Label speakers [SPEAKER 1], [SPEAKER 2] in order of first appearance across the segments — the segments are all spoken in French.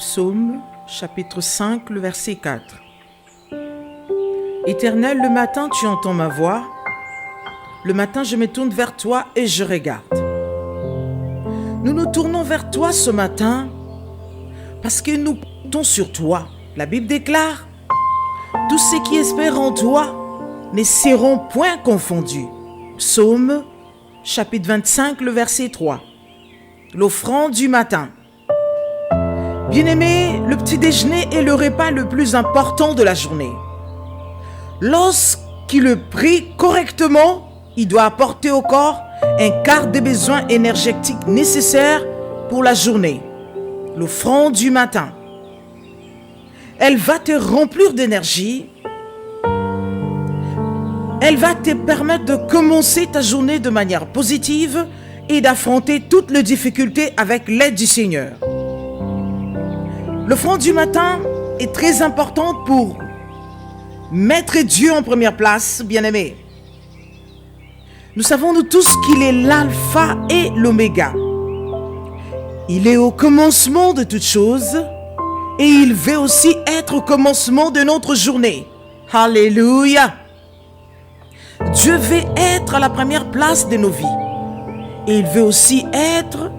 [SPEAKER 1] Psaume, chapitre 5, le verset 4. Éternel, le matin, tu entends ma voix. Le matin, je me tourne vers toi et je regarde. Nous nous tournons vers toi ce matin parce que nous comptons sur toi. La Bible déclare, tous ceux qui espèrent en toi ne seront point confondus. Psaume, chapitre 25, le verset 3. L'offrande du matin. Bien-aimé, le petit déjeuner est le repas le plus important de la journée. Lorsqu'il le prie correctement, il doit apporter au corps un quart des besoins énergétiques nécessaires pour la journée. L'offrande du matin. Elle va te remplir d'énergie. Elle va te permettre de commencer ta journée de manière positive et d'affronter toutes les difficultés avec l'aide du Seigneur. L'offrande du matin est très importante pour mettre Dieu en première place, bien-aimés. Nous savons nous tous qu'il est l'alpha et l'oméga. Il est au commencement de toutes choses et il veut aussi être au commencement de notre journée. Alléluia! Dieu veut être à la première place de nos vies. Et il veut aussi être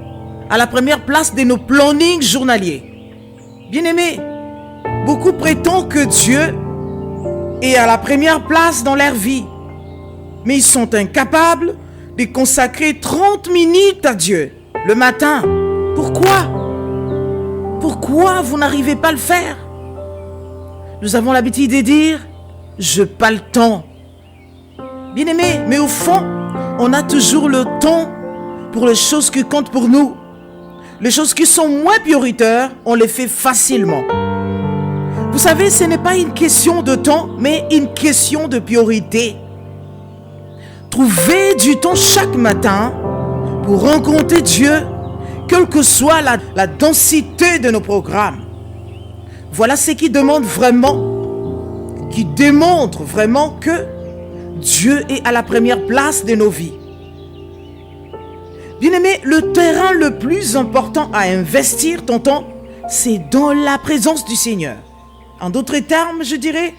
[SPEAKER 1] à la première place de nos plannings journaliers. Bien-aimés, beaucoup prétendent que Dieu est à la première place dans leur vie. Mais ils sont incapables de consacrer 30 minutes à Dieu le matin. Pourquoi? Pourquoi vous n'arrivez pas à le faire? Nous avons l'habitude de dire, je n'ai pas le temps. Bien-aimés, mais au fond, on a toujours le temps pour les choses qui comptent pour nous. Les choses qui sont moins prioritaires, on les fait facilement. Vous savez, ce n'est pas une question de temps, mais une question de priorité. Trouvez du temps chaque matin pour rencontrer Dieu, quelle que soit la densité de nos programmes. Voilà ce qui démontre vraiment que Dieu est à la première place de nos vies. Bien-aimé, le terrain le plus important à investir ton temps, c'est dans la présence du Seigneur. En d'autres termes, je dirais,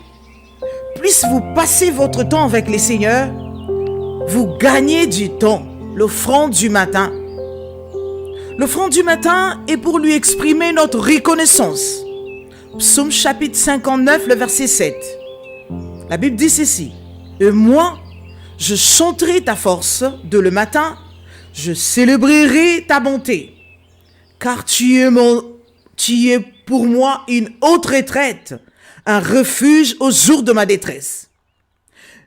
[SPEAKER 1] plus vous passez votre temps avec le Seigneur, vous gagnez du temps. L'offrande du matin. L'offrande du matin est pour lui exprimer notre reconnaissance. Psaume chapitre 59, le verset 7. La Bible dit ceci. Et moi, je chanterai ta force de le matin, je célébrerai ta bonté, car tu es pour moi une haute retraite, un refuge au jour de ma détresse.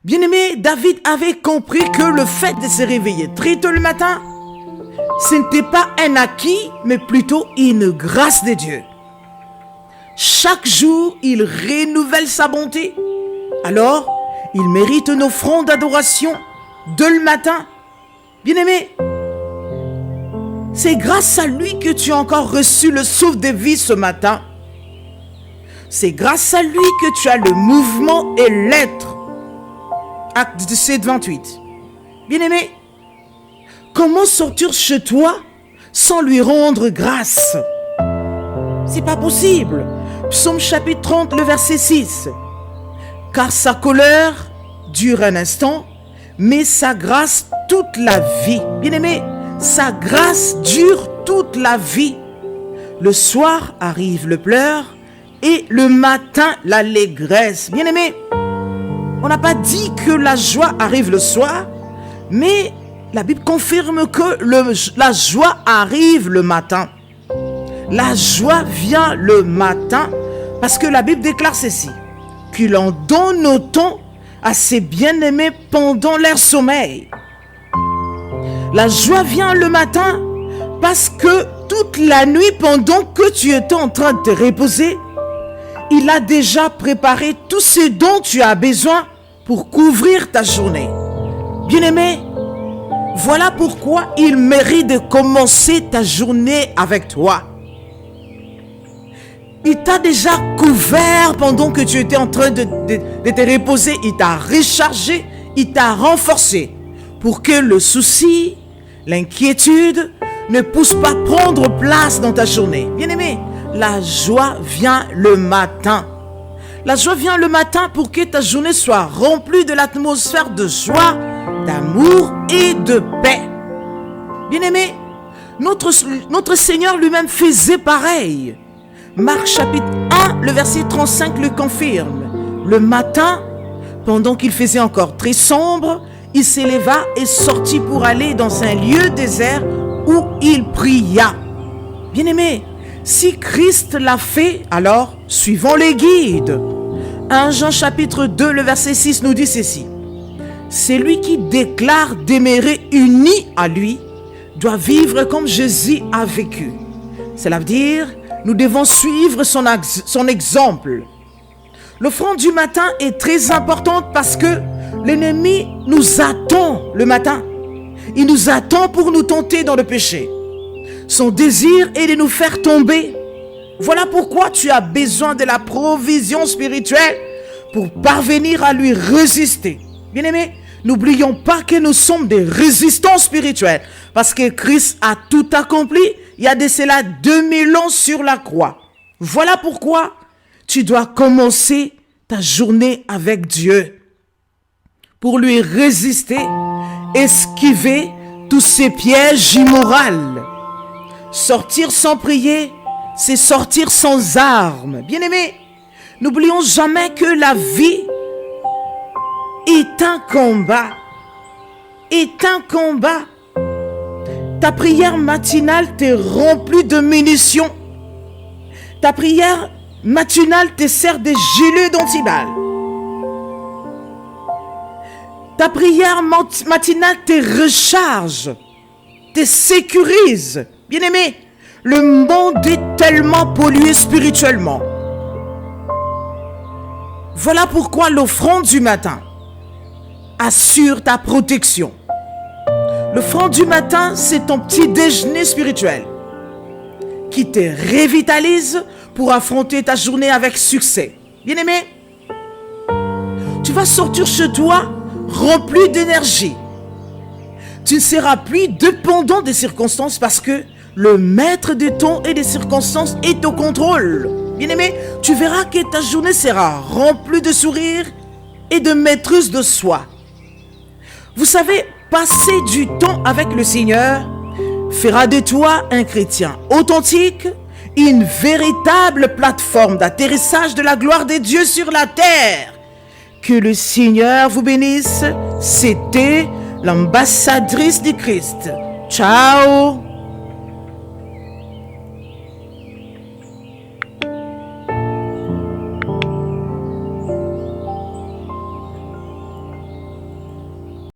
[SPEAKER 1] Bien-aimé, David avait compris que le fait de se réveiller très tôt le matin, ce n'était pas un acquis, mais plutôt une grâce de Dieu. Chaque jour, il renouvelle sa bonté. Alors, il mérite une offrande d'adoration dès le matin. Bien-aimé, c'est grâce à lui que tu as encore reçu le souffle de vie ce matin. C'est grâce à lui que tu as le mouvement et l'être. Acte 17, 28. Bien-aimé, comment sortir chez toi sans lui rendre grâce? C'est pas possible. Psaume chapitre 30, le verset 6. Car sa colère dure un instant, mais sa grâce toute la vie. Bien-aimé, sa grâce dure toute la vie. Le soir arrive le pleur et le matin l'allégresse. Bien-aimé, on n'a pas dit que la joie arrive le soir, mais la Bible confirme que la joie arrive le matin. La joie vient le matin parce que la Bible déclare ceci. Qu'il en donne autant à ses bien-aimés pendant leur sommeil. La joie vient le matin parce que toute la nuit, pendant que tu étais en train de te reposer, il a déjà préparé tout ce dont tu as besoin pour couvrir ta journée. Bien-aimé, voilà pourquoi il mérite de commencer ta journée avec toi. Il t'a déjà couvert pendant que tu étais en train de te reposer. Il t'a rechargé, il t'a renforcé pour que le souci, l'inquiétude ne pousse pas prendre place dans ta journée. Bien-aimé, la joie vient le matin. La joie vient le matin pour que ta journée soit remplie de l'atmosphère de joie, d'amour et de paix. Bien-aimé, notre Seigneur lui-même faisait pareil. Marc chapitre 1, le verset 35 le confirme. Le matin, pendant qu'il faisait encore très sombre, il s'éleva et sortit pour aller dans un lieu désert où il pria. Bien-aimé, si Christ l'a fait, alors suivons les guides. 1 Jean chapitre 2, le verset 6 nous dit ceci. Celui qui déclare demeurer uni à lui doit vivre comme Jésus a vécu. Cela veut dire, nous devons suivre son exemple. L'offrande du matin est très importante parce que l'ennemi nous attend le matin. Il nous attend pour nous tenter dans le péché. Son désir est de nous faire tomber. Voilà pourquoi tu as besoin de la provision spirituelle pour parvenir à lui résister. Bien-aimés, n'oublions pas que nous sommes des résistants spirituels parce que Christ a tout accompli il y a de cela 2000 ans sur la croix. Voilà pourquoi tu dois commencer ta journée avec Dieu pour lui résister, esquiver tous ces pièges immoraux. Sortir sans prier, c'est sortir sans armes. Bien-aimés, n'oublions jamais que la vie est un combat. Est un combat. Ta prière matinale te remplit de munitions. Ta prière matinale te sert de gilet d'antiballe. Ta prière matinale te recharge, te sécurise. Bien-aimé, le monde est tellement pollué spirituellement. Voilà pourquoi l'offrande du matin assure ta protection. L'offrande du matin, c'est ton petit déjeuner spirituel qui te revitalise pour affronter ta journée avec succès. Bien-aimé, tu vas sortir chez toi rempli d'énergie. Tu ne seras plus dépendant des circonstances parce que le maître des temps et des circonstances est au contrôle. Bien-aimé, tu verras que ta journée sera remplie de sourires et de maîtrise de soi. Vous savez, passer du temps avec le Seigneur fera de toi un chrétien authentique, une véritable plateforme d'atterrissage de la gloire de Dieu sur la terre. Que le Seigneur vous bénisse. C'était l'ambassadrice du Christ. Ciao!